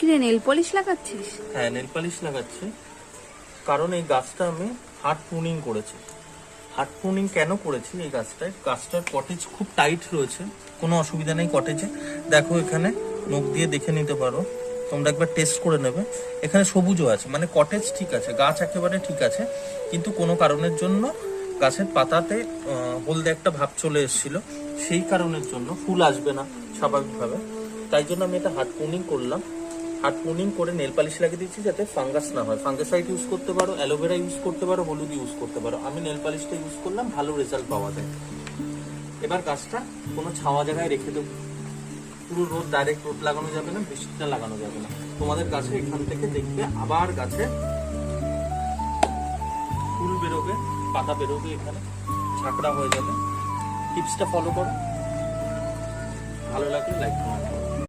কি রে, nail polish লাগাচ্ছিস? হ্যাঁ, নেল পলিশ লাগাচ্ছি, কারণ এই গাছটা আমি হার্ড প্রুনিং করেছি। হার্ড প্রুনিং কেন করেছি? এই গাছটার কটেজ খুব টাইট রয়েছে, কোনো অসুবিধা নেই কটেজে। দেখো এখানে নখ দিয়ে দেখে নিতে পারো, তোমরা একবার টেস্ট করে নেবে। এখানে সবুজও আছে, মানে কটেজ ঠিক আছে, গাছ একেবারে ঠিক আছে, কিন্তু কোনো কারণের জন্য গাছের পাতাতে হলদে একটা ভাব চলে এসেছিল, সেই কারণের জন্য ফুল আসবে না স্বাভাবিকভাবে। তাই জন্য আমি এটা হার্ড প্রুনিং করলাম। হার্ড প্রুনিং করে নেল পালিশ লাগিয়ে দিচ্ছি যাতে ফাঙ্গাস না হয়। ফাঙ্গাসাইড ইউজ করতে পারো, অ্যালোভেরা ইউজ করতে পারো, হলুদ ইউজ করতে পারো। আমি নেল পালিশটা ইউজ করলাম, ভালো রেজাল্ট পাওয়া যায়। এবার গাছটা কোনো ছাওয়া জায়গায় রেখে দেবো। পুরো রোদ, ডাইরেক্ট রোদ লাগানো যাবে না, বৃষ্টিটা লাগানো যাবে না। তোমাদের গাছে এখান থেকে দেখবে আবার গাছে ফুল বেরোবে, পাতা বেরোবে, এখানে ঝাঁকড়া হয়ে যাবে। টিপসটা ফলো করো, ভালো লাগলে লাইক করো।